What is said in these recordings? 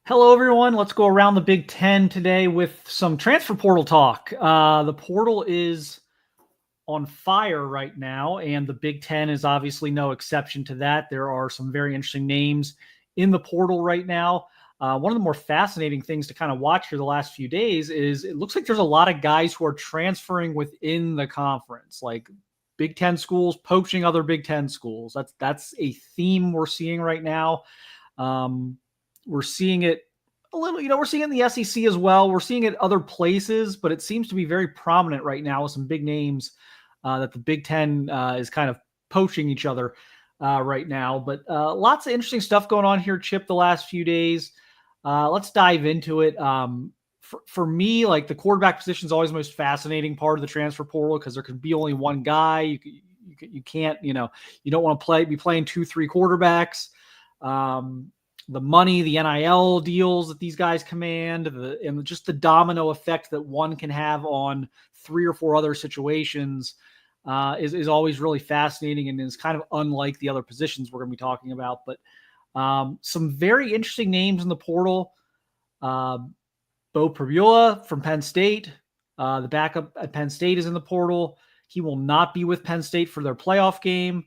Hello, everyone. Let's go around the Big Ten today with some transfer portal talk. The portal is on fire right now, and the Big Ten is obviously no exception to that. There are some very interesting names in the portal right now. One of the more fascinating things to kind of watch here the last few days is it looks like there's a lot of guys who are transferring within the conference, like Big Ten schools poaching other Big Ten schools. That's a theme we're seeing right now. We're seeing it a little, we're seeing it in the SEC as well. We're seeing it other places, but it seems to be very prominent right now with some big names that the Big Ten is kind of poaching each other right now. But lots of interesting stuff going on here, Chip, the last few days. Let's dive into it. For me, like the quarterback position is always the most fascinating part of the transfer portal because there can be only one guy. You can't, you don't want to be playing 2-3 quarterbacks. The money, the NIL deals that these guys command, and just the domino effect that one can have on 3 or 4 other situations is always really fascinating and is kind of unlike the other positions we're going to be talking about. But some very interesting names in the portal. Beau Pribula from Penn State, the backup at Penn State, is in the portal. He will not be with Penn State for their playoff game.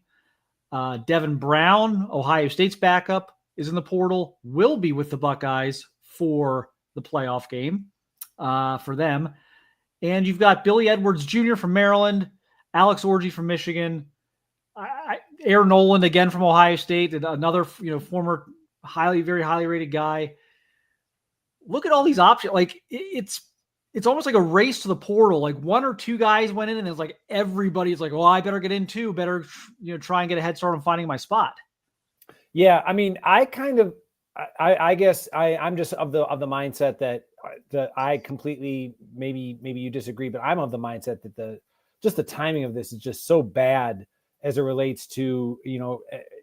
Devin Brown, Ohio State's backup, is in the portal, will be with the Buckeyes for the playoff game for them. And you've got Billy Edwards Jr. from Maryland, Alex Orji from Michigan, Aaron Noland again from Ohio State, and another former very highly rated guy. Look at all these options. Like it's almost like a race to the portal. Like 1 or 2 guys went in, and it's like everybody's like, "Well, I better get in too. Better try and get a head start on finding my spot." Yeah, I mean, I guess I'm just of the mindset that I completely, maybe you disagree, but I'm of the mindset that the timing of this is just so bad as it relates to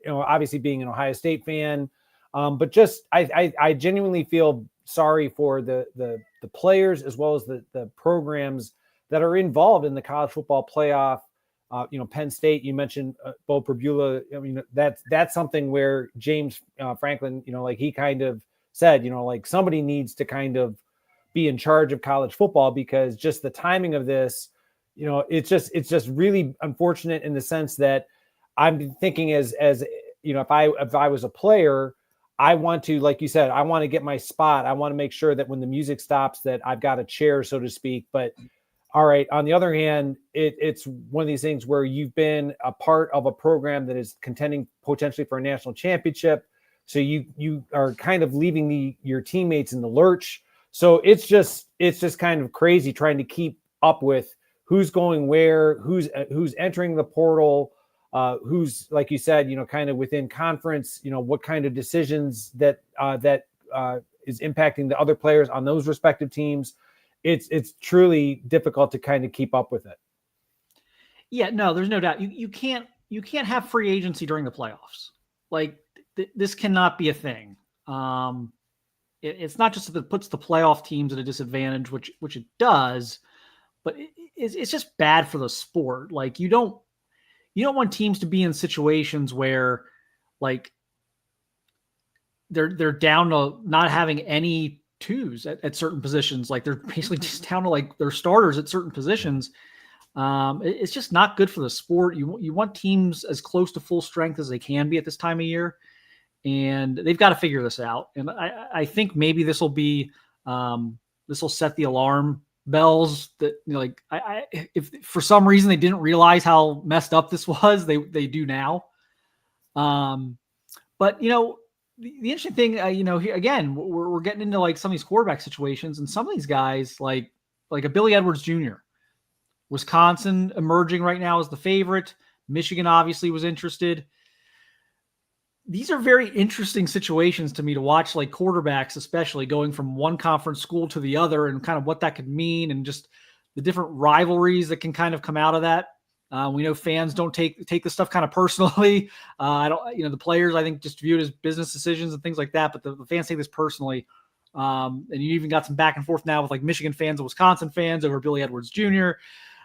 obviously being an Ohio State fan, but just I genuinely feel sorry for the players as well as the programs that are involved in the college football playoff. Penn State, you mentioned Beau Pribula. I mean, that's something where James Franklin, like he kind of said, like somebody needs to kind of be in charge of college football because just the timing of this, it's just really unfortunate in the sense that I'm thinking as if I was a player, I want to, like you said, I want to get my spot. I want to make sure that when the music stops that I've got a chair, so to speak. But all right. On the other hand, it's one of these things where you've been a part of a program that is contending potentially for a national championship. So you are kind of leaving your teammates in the lurch. So it's just kind of crazy trying to keep up with who's going where, who's entering the portal, who's, like you said, kind of within conference, what kind of decisions that is impacting the other players on those respective teams. It's truly difficult to kind of keep up with it. Yeah, no, there's no doubt. You can't have free agency during the playoffs. Like this cannot be a thing. It's not just that it puts the playoff teams at a disadvantage, which it does, but it's just bad for the sport. Like you don't want teams to be in situations where like they're down to not having any twos at certain positions. Like they're basically just down to like their starters at certain positions. It's just not good for the sport. You want teams as close to full strength as they can be at this time of year, and they've got to figure this out. And I think maybe this will be this will set the alarm bells that if for some reason they didn't realize how messed up this was, they do now. But the interesting thing, here again, we're getting into like some of these quarterback situations, and some of these guys, like a Billy Edwards Jr., Wisconsin emerging right now as the favorite. Michigan obviously was interested. These are very interesting situations to me to watch, like quarterbacks, especially going from one conference school to the other, and kind of what that could mean, and just the different rivalries that can kind of come out of that. We know fans don't take this stuff kind of personally. The players, I think, just view it as business decisions and things like that, but the fans take this personally. And you even got some back and forth now with like Michigan fans and Wisconsin fans over Billy Edwards Jr.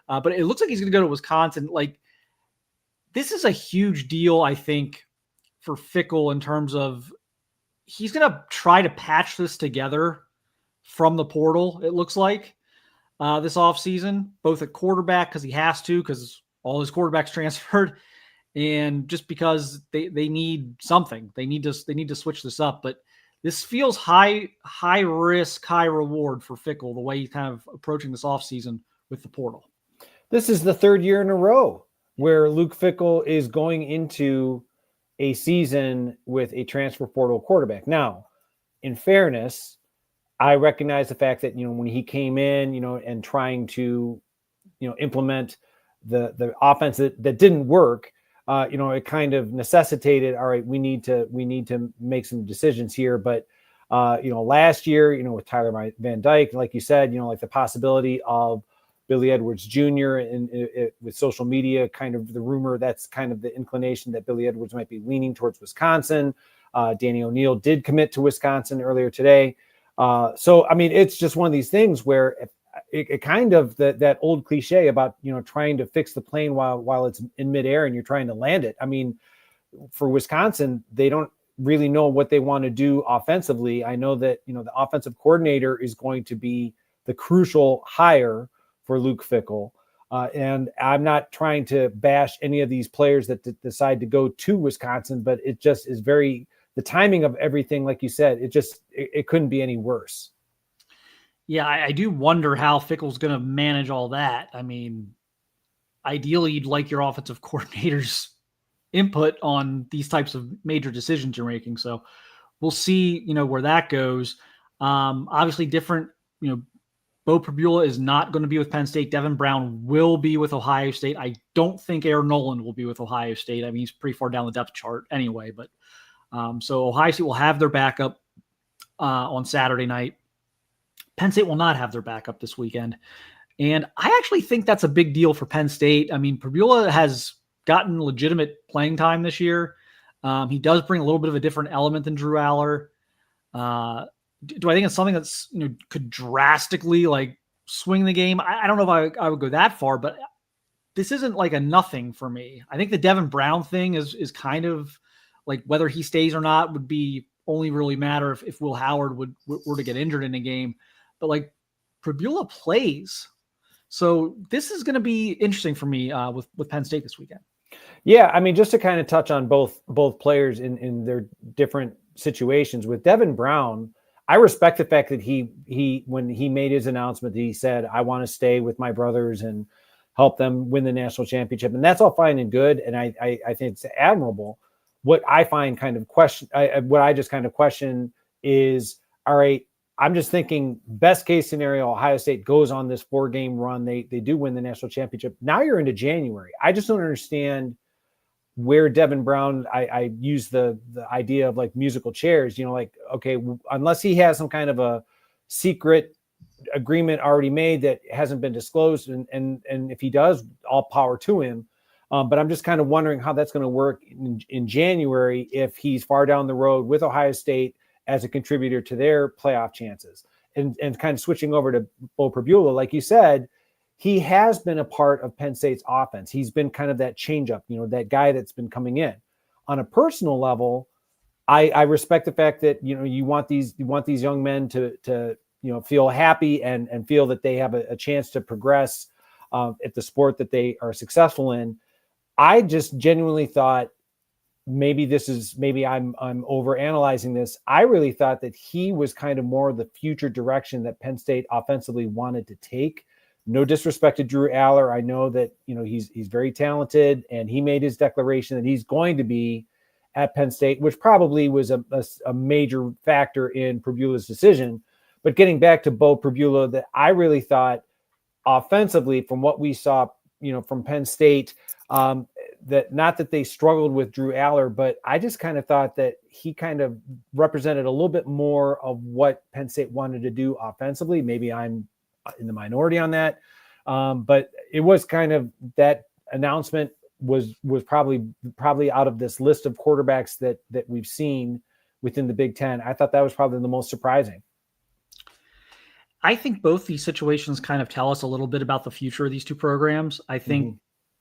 But it looks like he's going to go to Wisconsin. Like this is a huge deal, I think, for Fickell in terms of he's going to try to patch this together from the portal, it looks like, this offseason, both at quarterback because he has to, because all his quarterbacks transferred, and just because they need something. They need to switch this up. But this feels high risk, high reward for Fickell, the way he's kind of approaching this offseason with the portal. This is the third year in a row where Luke Fickell is going into a season with a transfer portal quarterback. Now, in fairness, I recognize the fact that, when he came in, and trying to, implement the offense that didn't work, it kind of necessitated, all right, we need to make some decisions here. But, last year, with Tyler Van Dyke, like you said, like the possibility of Billy Edwards Jr. and with social media, kind of the rumor, that's kind of the inclination that Billy Edwards might be leaning towards Wisconsin. Danny O'Neill did commit to Wisconsin earlier today. So, I mean, it's just one of these things where it kind of that old cliche about, trying to fix the plane while it's in midair and you're trying to land it. I mean, for Wisconsin, they don't really know what they want to do offensively. I know that, the offensive coordinator is going to be the crucial hire for Luke Fickell. And I'm not trying to bash any of these players that decide to go to Wisconsin, but it just is the timing of everything, like you said, it couldn't be any worse. Yeah, I do wonder how Fickell's going to manage all that. I mean, ideally, you'd like your offensive coordinator's input on these types of major decisions you're making. So we'll see, where that goes. Obviously different, Beau Pribula is not going to be with Penn State. Devin Brown will be with Ohio State. I don't think Aaron Nolan will be with Ohio State. I mean, he's pretty far down the depth chart anyway, but so Ohio State will have their backup on Saturday night. Penn State will not have their backup this weekend. And I actually think that's a big deal for Penn State. I mean, Pribula has gotten legitimate playing time this year. He does bring a little bit of a different element than Drew Aller. Do I think it's something that's, could drastically like swing the game? I don't know if I would go that far, but this isn't like a nothing for me. I think the Devin Brown thing is kind of like whether he stays or not would be only really matter if Will Howard were to get injured in a game. But like Pribula plays. So this is going to be interesting for me with Penn State this weekend. Yeah, I mean, just to kind of touch on both players in their different situations. With Devin Brown, I respect the fact that he when he made his announcement, he said, I want to stay with my brothers and help them win the national championship. And that's all fine and good. And I think it's admirable. What I find what I just kind of question is, all right, I'm just thinking best case scenario, Ohio State goes on this 4-game run. They do win the national championship. Now you're into January. I just don't understand where Devin Brown, I use the idea of like musical chairs, like, okay, unless he has some kind of a secret agreement already made that hasn't been disclosed. And if he does, all power to him. But I'm just kind of wondering how that's going to work in January if he's far down the road with Ohio State as a contributor to their playoff chances. And kind of switching over to Beau Pribula, like you said, he has been a part of Penn State's offense. He's been kind of that changeup, that guy that's been coming in. On a personal level, I respect the fact that, you want these young men to feel happy and feel that they have a chance to progress at the sport that they are successful in. I just genuinely thought maybe I'm over analyzing this. I really thought that he was kind of more the future direction that Penn State offensively wanted to take. No disrespect to Drew Aller. I know that, he's very talented, and he made his declaration that he's going to be at Penn State, which probably was a major factor in Pribula's decision. But getting back to Beau Pribula, that I really thought offensively from what we saw, from Penn State, that not that they struggled with Drew Aller, but I just kind of thought that he kind of represented a little bit more of what Penn State wanted to do offensively. Maybe I'm in the minority on that. But it was kind of that announcement was probably out of this list of quarterbacks that we've seen within the Big Ten. I thought that was probably the most surprising. I think both these situations kind of tell us a little bit about the future of these two programs. I think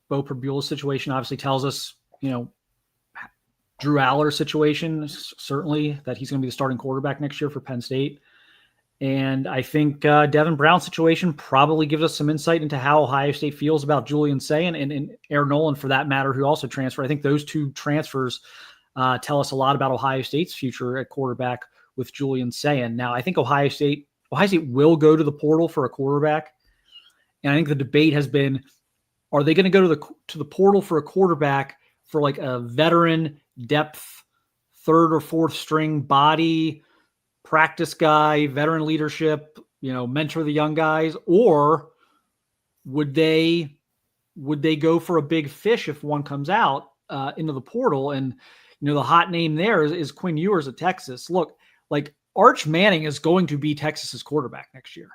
Beau Pribula's situation obviously tells us, Drew Aller situation, certainly that he's going to be the starting quarterback next year for Penn State. And I think Devin Brown's situation probably gives us some insight into how Ohio State feels about Julian Sayin and Aaron Nolan, for that matter, who also transferred. I think those two transfers tell us a lot about Ohio State's future at quarterback with Julian Sayin. Now, I think Ohio State will go to the portal for a quarterback. And I think the debate has been, are they going to go to the portal for a quarterback for like a veteran depth, third or fourth string body, practice guy, veteran leadership, mentor the young guys, or would they go for a big fish if one comes out into the portal? And the hot name there is Quinn Ewers at Texas. Look, like Arch Manning is going to be Texas's quarterback next year,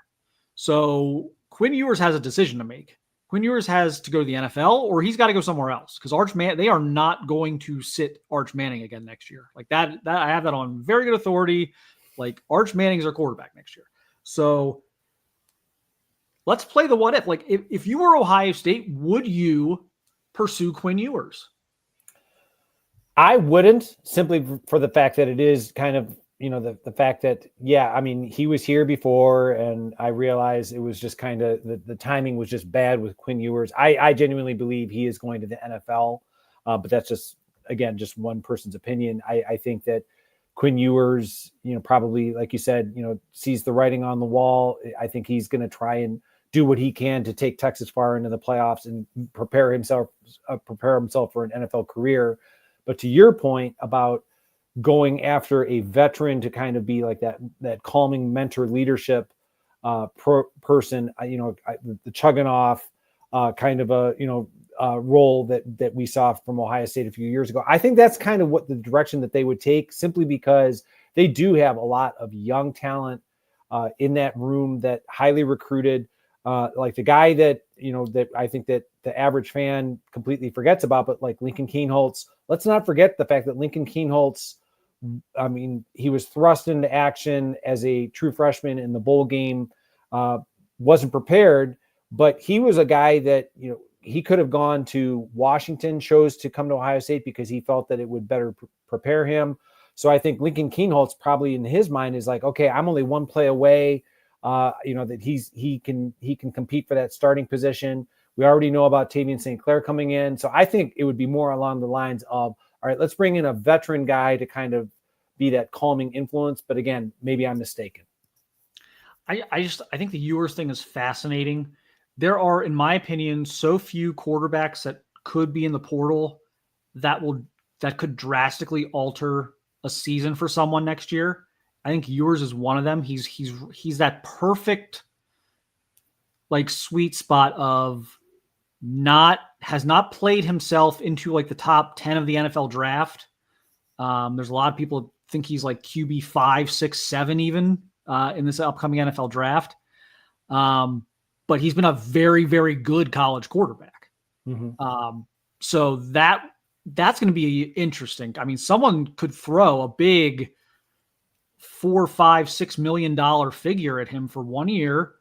so Quinn Ewers has a decision to make. Quinn Ewers has to go to the NFL, or he's got to go somewhere else, because they are not going to sit Arch Manning again next year. Like that I have that on very good authority. Like Arch Manning's our quarterback next year. So let's play the what if. Like if you were Ohio State, would you pursue Quinn Ewers? I wouldn't, simply for the fact that it is kind of, the fact that, he was here before, and I realized it was just kind of the timing was just bad with Quinn Ewers. I genuinely believe he is going to the NFL, but that's just one person's opinion. I think that Quinn Ewers, probably, like you said, sees the writing on the wall. I think he's going to try and do what he can to take Texas far into the playoffs and prepare himself for an NFL career. But to your point about going after a veteran to kind of be like that calming mentor leadership person, the chugging off kind of a role that we saw from Ohio State a few years ago. I think that's kind of what the direction that they would take, simply because they do have a lot of young talent in that room, that highly recruited, like the guy that I think that the average fan completely forgets about, but like Lincoln Kienholz. Let's not forget the fact that Lincoln Kienholz, he was thrust into action as a true freshman in the bowl game, wasn't prepared, but he was a guy that, he could have gone to Washington, chose to come to Ohio State because he felt that it would better prepare him. So I think Lincoln Kienholz probably in his mind is like, okay, I'm only one play away, that he can compete for that starting position. We already know about Tavian St. Clair coming in. So I think it would be more along the lines of, all right, let's bring in a veteran guy to kind of be that calming influence. But again, maybe I'm mistaken. I think the Ewers thing is fascinating. There are, in my opinion, so few quarterbacks that could be in the portal that could drastically alter a season for someone next year. I think Ewers is one of them. He's that perfect, like, sweet spot of has not played himself into like the top 10 of the NFL draft. There's a lot of people that think he's like QB 5, 6, 7 even in this upcoming NFL draft. But he's been a very, very good college quarterback. Mm-hmm. So that's going to be interesting. I mean, someone could throw a big $4, $5, $6 million figure at him for 1 year,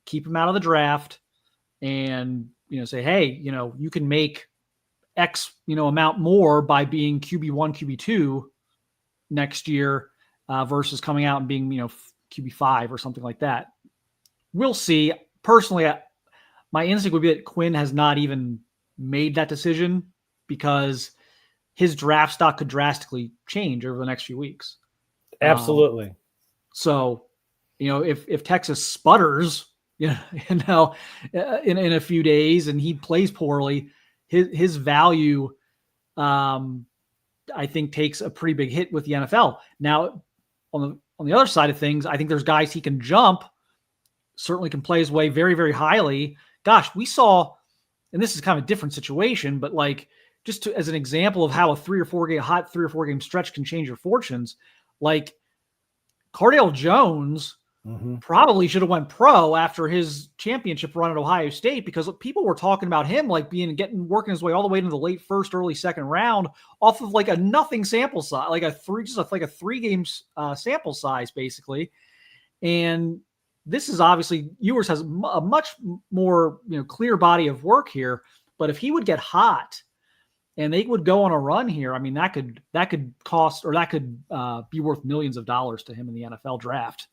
keep him out of the draft, and say, hey, you can make X amount more by being QB1, QB2 next year versus coming out and being QB5 or something like that. We'll see. Personally, my instinct would be that Quinn has not even made that decision, because his draft stock could drastically change over the next few weeks. Absolutely. So, if Texas sputters, in a few days and he plays poorly, his value, I think, takes a pretty big hit with the NFL. Now, on the other side of things, I think there's guys he can jump, certainly can play his way very, very highly. Gosh, we saw, and this is kind of a different situation, but like just as an example of how a 3 or 4 game stretch can change your fortunes, like Cardale Jones probably should have went pro after his championship run at Ohio State, because people were talking about him like working his way all the way into the late first, early second round off of like a nothing sample size, like a 3 games sample size basically. And this is obviously, Ewers has a much more clear body of work here, but if he would get hot and they would go on a run here, I mean, that could cost, or that could be worth millions of dollars to him in the NFL draft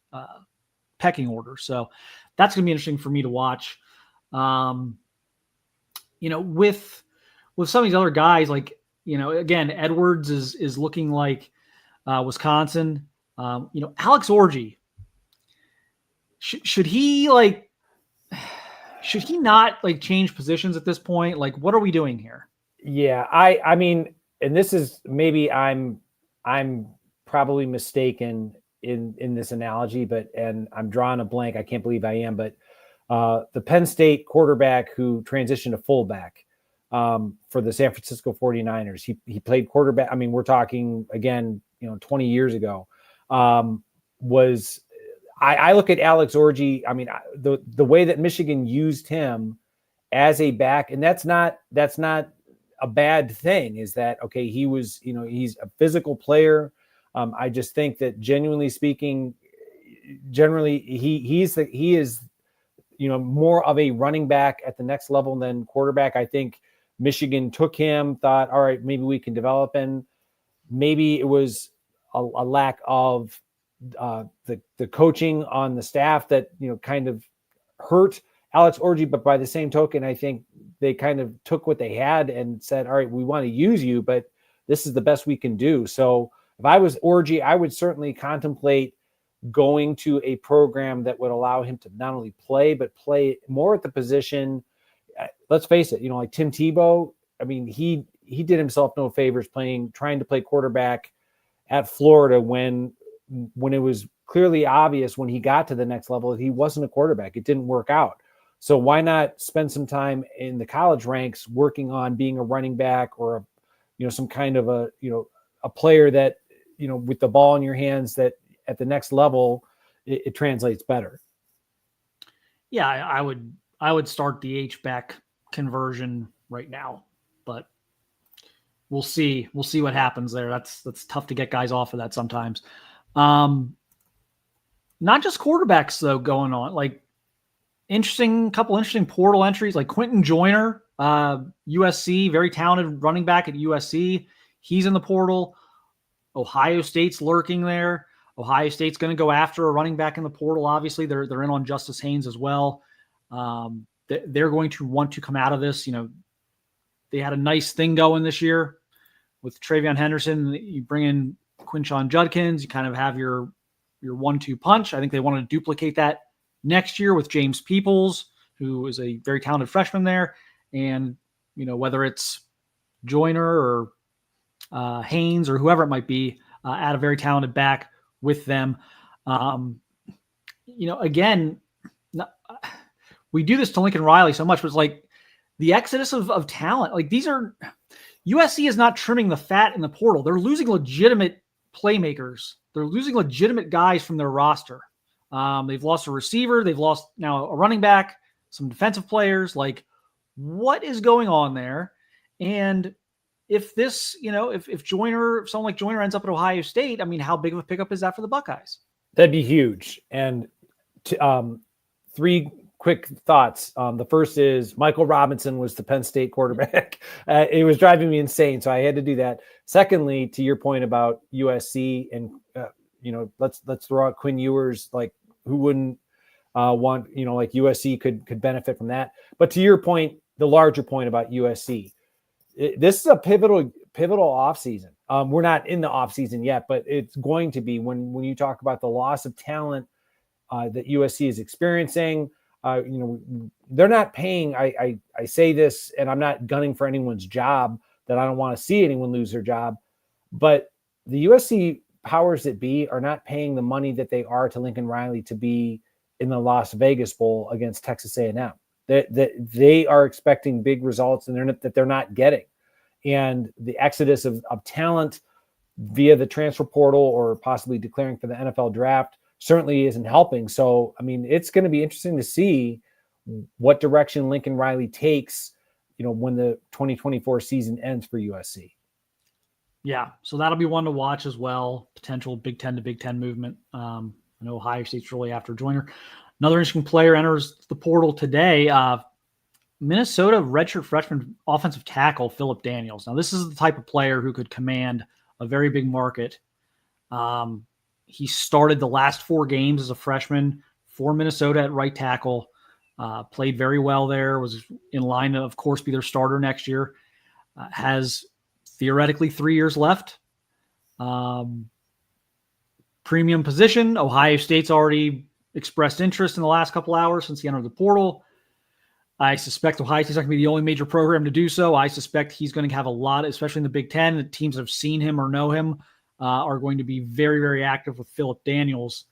pecking order. So that's going to be interesting for me to watch. With some of these other guys, like, again, Edwards is looking like Wisconsin. Alex Orji, should he not change positions at this point? Like, what are we doing here? Yeah, I mean, and this is, maybe I'm probably mistaken in this analogy, and I'm drawing a blank. I can't believe I am, but the Penn State quarterback who transitioned to fullback for the San Francisco 49ers, he played quarterback. I mean, we're talking again, 20 years ago. I look at Alex Orji. I mean, the way that Michigan used him as a back, and that's not a bad thing, is that, okay, he was, he's a physical player. I just think that, genuinely speaking, he is more of a running back at the next level than quarterback. I think Michigan took him, thought, all right, maybe we can develop him. Maybe it was a lack of the coaching on the staff that kind of hurt Alex Orji. But by the same token, I think they kind of took what they had and said, all right, we want to use you, but this is the best we can do. So if I was Orji, I would certainly contemplate going to a program that would allow him to not only play, but play more at the position. Let's face it, like Tim Tebow, I mean, he did himself no favors trying to play quarterback at Florida when it was clearly obvious when he got to the next level that he wasn't a quarterback. It didn't work out. So why not spend some time in the college ranks working on being a running back, or some kind of a player that, with the ball in your hands, that at the next level, it translates better. Yeah, I would start the H-back conversion right now, but we'll see what happens there. That's tough to get guys off of that sometimes. Not just quarterbacks though going on, couple interesting portal entries, like Quentin Joyner, USC, very talented running back at USC. He's in the portal. Ohio State's lurking there. Ohio State's going to go after a running back in the portal. Obviously, they're in on Justice Haynes as well. They're going to want to come out of this. They had a nice thing going this year with Travion Henderson. You bring in Quinshon Judkins. You kind of have your 1-2 punch. I think they wanted to duplicate that next year with James Peoples, who is a very talented freshman there. And, whether it's Joyner or Haynes or whoever it might be, add a very talented back with them. Again, we do this to Lincoln Riley so much, but it's like the exodus of talent. Like, USC is not trimming the fat in the portal. They're losing legitimate playmakers. They're losing legitimate guys from their roster. They've lost a receiver. They've lost now a running back, some defensive players. Like, what is going on there? And if this, if someone like Joyner ends up at Ohio State, I mean, how big of a pickup is that for the Buckeyes? That'd be huge. And three quick thoughts. The first is Michael Robinson was the Penn State quarterback. It was driving me insane, so I had to do that. Secondly, to your point about USC, and let's throw out Quinn Ewers. Like, who wouldn't want, like USC could benefit from that. But to your point, the larger point about USC, this is a pivotal offseason. We're not in the offseason yet, but it's going to be when you talk about the loss of talent that USC is experiencing. They're not paying. I say this, and I'm not gunning for anyone's job, that I don't want to see anyone lose their job, but the USC powers that be are not paying the money that they are to Lincoln Riley to be in the Las Vegas Bowl against Texas A&M. They are expecting big results, and they're not getting. And the exodus of talent via the transfer portal, or possibly declaring for the NFL draft, certainly isn't helping. So, I mean, it's going to be interesting to see what direction Lincoln Riley takes, when the 2024 season ends for USC. Yeah, so that'll be one to watch as well. Potential Big Ten to Big Ten movement. I know Ohio State's really after Joyner. Another interesting player enters the portal today. Minnesota redshirt freshman offensive tackle Philip Daniels. Now, this is the type of player who could command a very big market. He started the last 4 games as a freshman for Minnesota at right tackle. Played very well there. Was in line to, of course, be their starter next year. Has theoretically 3 years left. Premium position. Ohio State's already expressed interest in the last couple hours since he entered the portal. I suspect Ohio State's not going to be the only major program to do so. I suspect he's going to have a lot, especially in the Big Ten. The teams that have seen him or know him are going to be very, very active with Philip Daniels.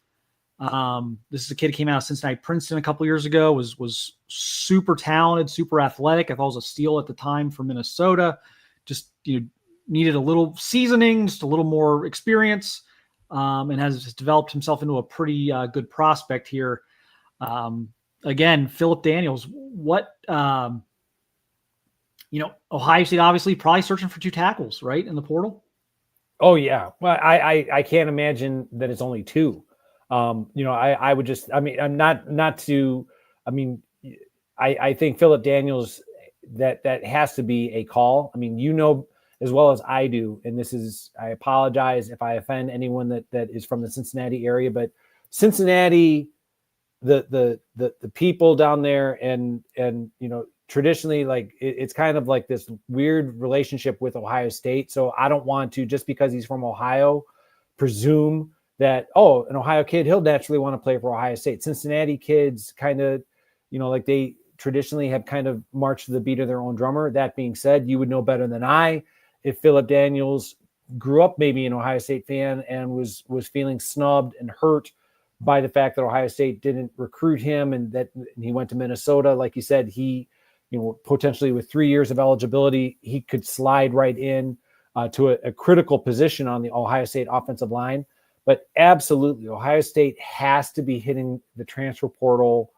This is a kid who came out of Cincinnati Princeton a couple years ago, was super talented, super athletic. I thought it was a steal at the time for Minnesota. Just needed a little seasoning, just a little more experience, and has developed himself into a pretty good prospect here. Again, Philip Daniels, what, Ohio State obviously probably searching for 2 tackles, right, in the portal? Oh, yeah. Well, I can't imagine that it's only 2. I would just, I think Philip Daniels, that has to be a call. I mean, as well as I do, and I apologize if I offend anyone that is from the Cincinnati area, but Cincinnati, the people down there and traditionally, like it's kind of like this weird relationship with Ohio State. So I don't want to, just because he's from Ohio, presume that, an Ohio kid, he'll naturally want to play for Ohio State. Cincinnati kids kind of, like they traditionally have kind of marched to the beat of their own drummer. That being said, you would know better than I if Philip Daniels grew up maybe an Ohio State fan and was feeling snubbed and hurt by the fact that Ohio State didn't recruit him and he went to Minnesota. Like you said, he, potentially with 3 years of eligibility, he could slide right in to a critical position on the Ohio State offensive line. But absolutely, Ohio State has to be hitting the transfer portal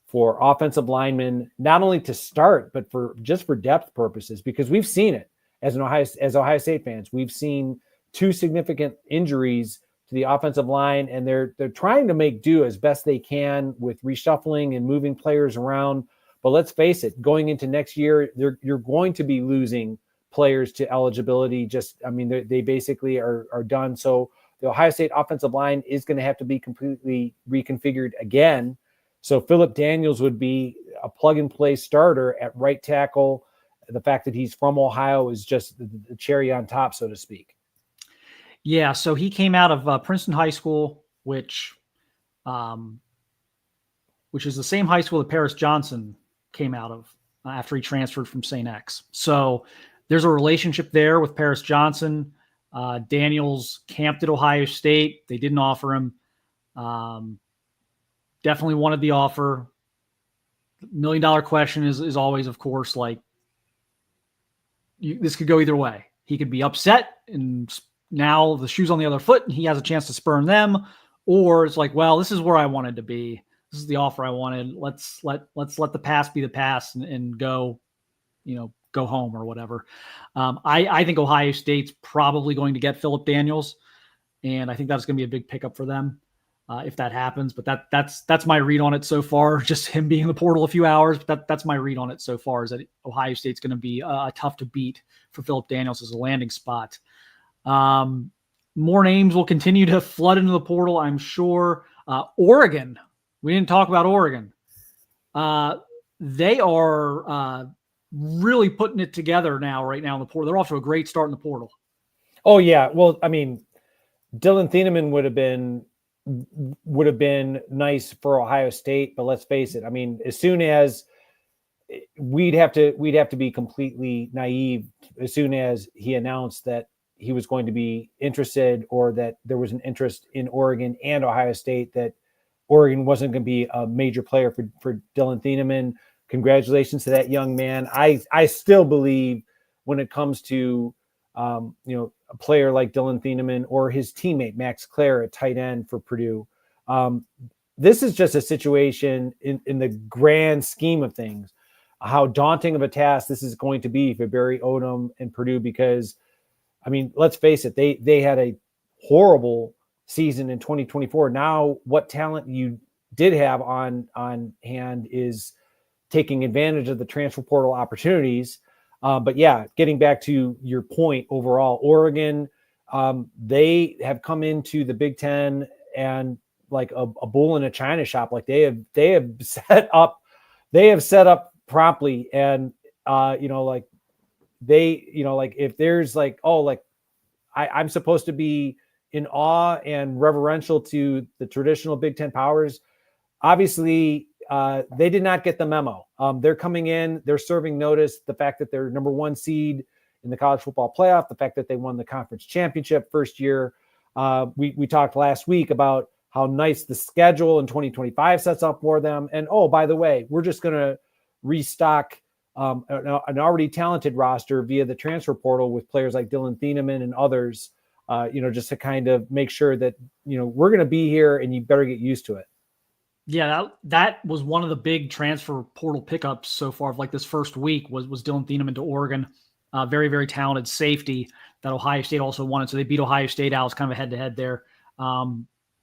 for offensive linemen, not only to start, but for depth purposes, because we've seen it as Ohio State fans. We've seen 2 significant injuries to the offensive line, and they're trying to make do as best they can with reshuffling and moving players around. But let's face it, going into next year, you're going to be losing players to eligibility. They basically are done. So the Ohio State offensive line is going to have to be completely reconfigured again. So Philip Daniels would be a plug-and-play starter at right tackle. The fact that he's from Ohio is just the cherry on top, so to speak. Yeah, so he came out of Princeton High School, which is the same high school that Paris Johnson came out of after he transferred from St. X. So there's a relationship there with Paris Johnson. Daniels camped at Ohio State. They didn't offer him. Definitely wanted the offer. $1 million question is always, of course, like, this could go either way. He could be upset and now the shoe's on the other foot and he has a chance to spurn them, or it's like, well, this is where I wanted to be. This is the offer I wanted. Let's let the past be the past and go, go home or whatever. I think Ohio State's probably going to get Philip Daniels, and I think that's going to be a big pickup for them if that happens. But that's my read on it so far. Just him being in the portal a few hours, but that's my read on it so far, is that Ohio State's going to be tough to beat for Philip Daniels as a landing spot. More names will continue to flood into the portal, I'm sure. Oregon. We didn't talk about Oregon. They are really putting it together right now in the portal. They're off to a great start in the portal. Oh, yeah. Well, I mean, Dylan Thieneman would have been nice for Ohio State, but let's face it. I mean, as soon as we'd have to be completely naive as soon as he announced that he was going to be interested, or that there was an interest in Oregon and Ohio State, that Oregon wasn't going to be a major player for Dylan Thieneman. Congratulations to that young man. I still believe when it comes to, a player like Dylan Thieneman or his teammate, Max Clare at tight end for Purdue, this is just a situation in the grand scheme of things, how daunting of a task this is going to be for Barry Odom and Purdue, because, I mean, let's face it, they had a horrible season in 2024. Now, what talent you did have on hand is taking advantage of the transfer portal opportunities. But yeah, getting back to your point overall, Oregon, they have come into the Big Ten and like a bull in a china shop. Like they have set up promptly. And, like if there's like, oh, like I'm supposed to be in awe and reverential to the traditional Big Ten powers. Obviously, they did not get the memo. They're coming in, they're serving notice. The fact that they're number 1 seed in the college football playoff, the fact that they won the conference championship first year. We talked last week about how nice the schedule in 2025 sets up for them. And oh, by the way, we're just going to restock an already talented roster via the transfer portal with players like Dylan Thieneman and others, just to kind of make sure that, we're going to be here and you better get used to it. Yeah, that was one of the big transfer portal pickups so far of like this first week was Dylan Thieneman to Oregon. Very, very talented safety that Ohio State also wanted. So they beat Ohio State out. It's kind of a head-to-head there.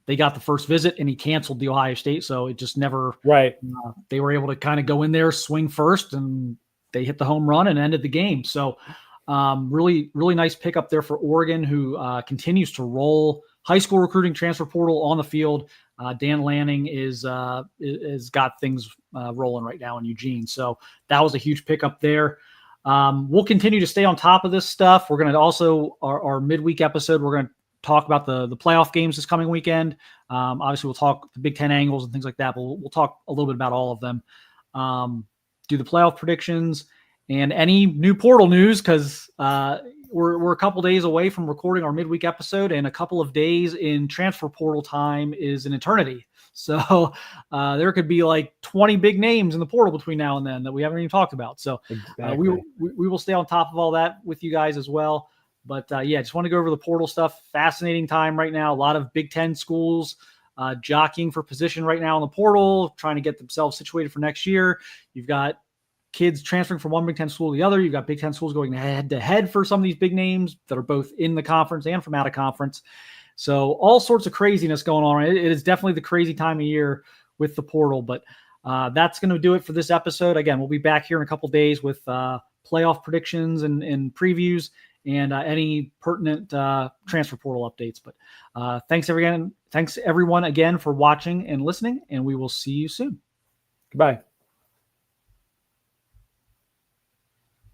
They got the first visit and he canceled the Ohio State. So it just never – right. They were able to kind of go in there, swing first, and they hit the home run and ended the game. So really, really nice pickup there for Oregon, who continues to roll high school recruiting transfer portal on the field. Dan Lanning is got things rolling right now in Eugene. So that was a huge pickup there. We'll continue to stay on top of this stuff. We're going to also, our midweek episode, we're going to talk about the playoff games this coming weekend. Obviously, we'll talk the Big Ten angles and things like that, but we'll talk a little bit about all of them. Do the playoff predictions and any new portal news, because we're a couple days away from recording our midweek episode, and a couple of days in transfer portal time is an eternity. So there could be like 20 big names in the portal between now and then that we haven't even talked about. So exactly. We will stay on top of all that with you guys as well. But just want to go over the portal stuff. Fascinating time right now. A lot of Big Ten schools jockeying for position right now in the portal, trying to get themselves situated for next year. You've got kids transferring from one Big Ten school to the other. You've got Big Ten schools going head to head for some of these big names that are both in the conference and from out of conference. So all sorts of craziness going on. It is definitely the crazy time of year with the portal, but that's going to do it for this episode. Again, we'll be back here in a couple of days with playoff predictions and previews and any pertinent transfer portal updates. But thanks everyone again for watching and listening, and we will see you soon. Goodbye.